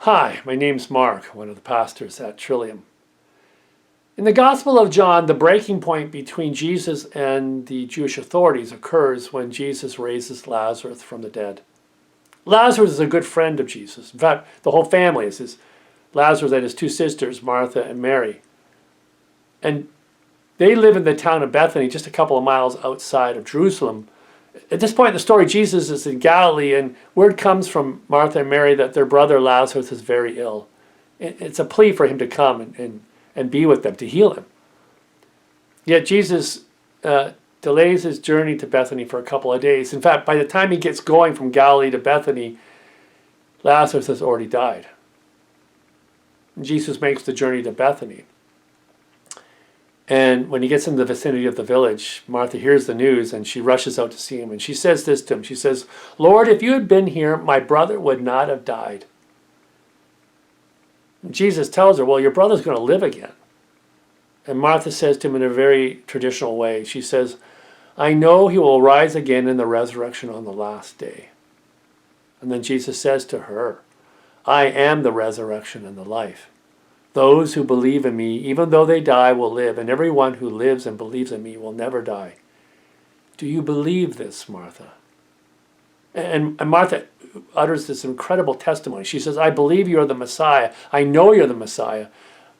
Hi, my name's Mark, one of the pastors at Trillium. In the Gospel of John, the breaking point between Jesus and the Jewish authorities occurs when Jesus raises Lazarus from the dead. Lazarus is a good friend of Jesus. In fact, the whole family is his. Lazarus and his two sisters, Martha and Mary. And they live in the town of Bethany, just a couple of miles outside of Jerusalem. At this point in the story, Jesus is in Galilee, and word comes from Martha and Mary that their brother Lazarus is very ill. It's a plea for him to come and be with them, to heal him. Yet Jesus delays his journey to Bethany for a couple of days. In fact, by the time he gets going from Galilee to Bethany, Lazarus has already died. Jesus makes the journey to Bethany. And when he gets in the vicinity of the village, Martha hears the news and she rushes out to see him. And she says this to him. She says, "Lord, if you had been here, my brother would not have died." And Jesus tells her, well, your brother's going to live again. And Martha says to him in a very traditional way, she says, "I know he will rise again in the resurrection on the last day." And then Jesus says to her, "I am the resurrection and the life. Those who believe in me, even though they die, will live, and everyone who lives and believes in me will never die." Do you believe this, Martha? And Martha utters this incredible testimony. She says, "I believe you are the Messiah. I know you're the Messiah,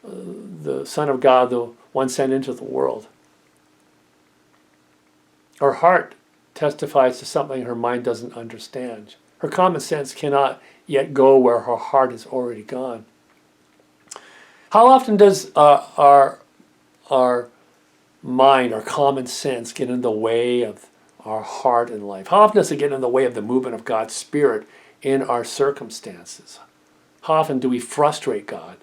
the Son of God, the one sent into the world." Her heart testifies to something her mind doesn't understand. Her common sense cannot yet go where her heart has already gone. How often does our mind, our common sense, get in the way of our heart in life? How often does it get in the way of the movement of God's Spirit in our circumstances? How often do we frustrate God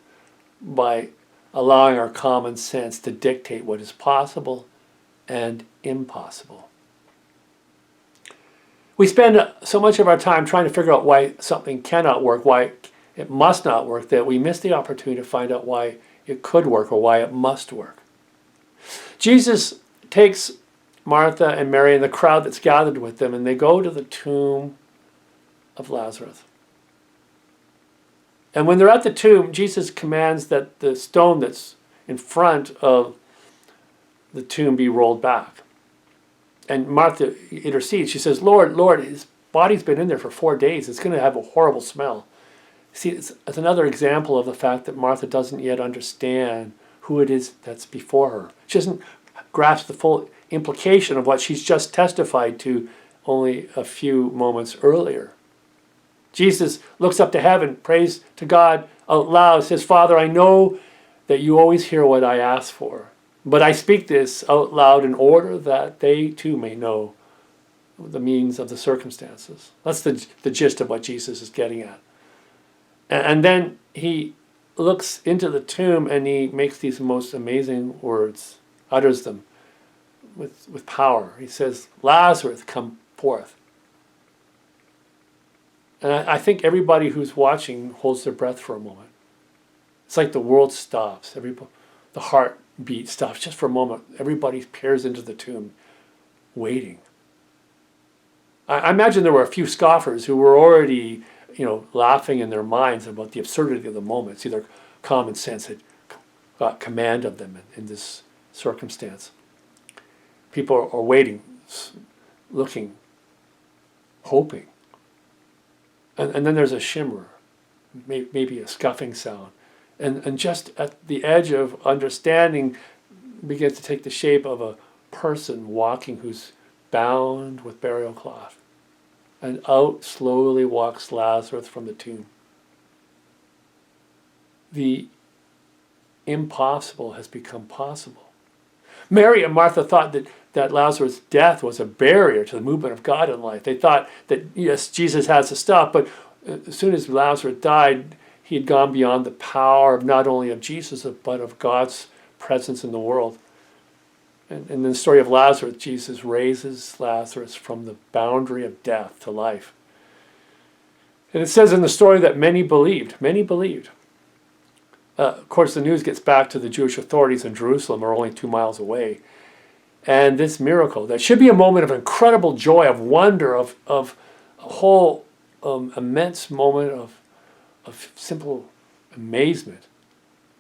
by allowing our common sense to dictate what is possible and impossible? We spend so much of our time trying to figure out why something cannot work, why it must not work, that we miss the opportunity to find out why it could work or why it must work. Jesus takes Martha and Mary and the crowd that's gathered with them, and they go to the tomb of Lazarus. And when they're at the tomb, Jesus commands that the stone that's in front of the tomb be rolled back. And Martha intercedes. She says, Lord, his body's been in there for 4 days. It's going to have a horrible smell." See, it's another example of the fact that Martha doesn't yet understand who it is that's before her. She doesn't grasp the full implication of what she's just testified to only a few moments earlier. Jesus looks up to heaven, prays to God out loud, says, "Father, I know that you always hear what I ask for, but I speak this out loud in order that they too may know the means of the circumstances." That's the gist of what Jesus is getting at. And then he looks into the tomb and he makes these most amazing words, utters them with power. He says, "Lazarus, come forth." And I think everybody who's watching holds their breath for a moment. It's like the world stops. The heartbeat stops just for a moment. Everybody peers into the tomb, waiting. I imagine there were a few scoffers who were already laughing in their minds about the absurdity of the moment. See, their common sense had got command of them in this circumstance. People are waiting, looking, hoping. And then there's a shimmer, maybe a scuffing sound. And just at the edge of understanding begins to take the shape of a person walking who's bound with burial cloth. And out slowly walks Lazarus from the tomb. The impossible has become possible. Mary and Martha thought that Lazarus' death was a barrier to the movement of God in life. They thought that, yes, Jesus has to stop, but as soon as Lazarus died, he had gone beyond the power of not only of Jesus, but of God's presence in the world. And in the story of Lazarus, Jesus raises Lazarus from the boundary of death to life. And it says in the story that many believed. Many believed. Of course, the news gets back to the Jewish authorities in Jerusalem, are only 2 miles away. And this miracle, that should be a moment of incredible joy, of wonder, of a whole immense moment of simple amazement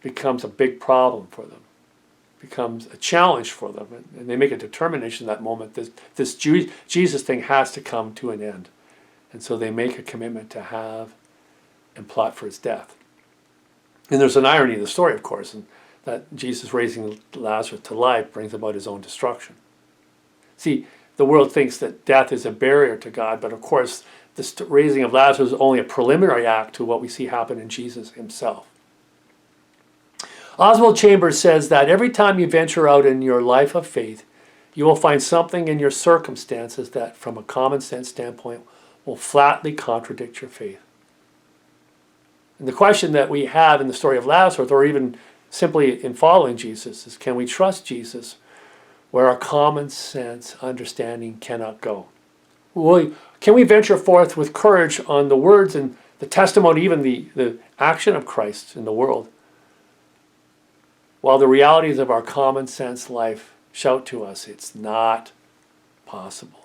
becomes a big problem for them, becomes a challenge for them. And they make a determination in that moment that this Jesus thing has to come to an end. And so they make a commitment to have and plot for his death. And there's an irony in the story, of course, and that Jesus raising Lazarus to life brings about his own destruction. See, the world thinks that death is a barrier to God, but of course, the raising of Lazarus is only a preliminary act to what we see happen in Jesus himself. Oswald Chambers says that every time you venture out in your life of faith, you will find something in your circumstances that, from a common sense standpoint, will flatly contradict your faith. And the question that we have in the story of Lazarus, or even simply in following Jesus, is can we trust Jesus where our common sense understanding cannot go? Can we venture forth with courage on the words and the testimony, even the action of Christ in the world, while the realities of our common sense life shout to us, it's not possible?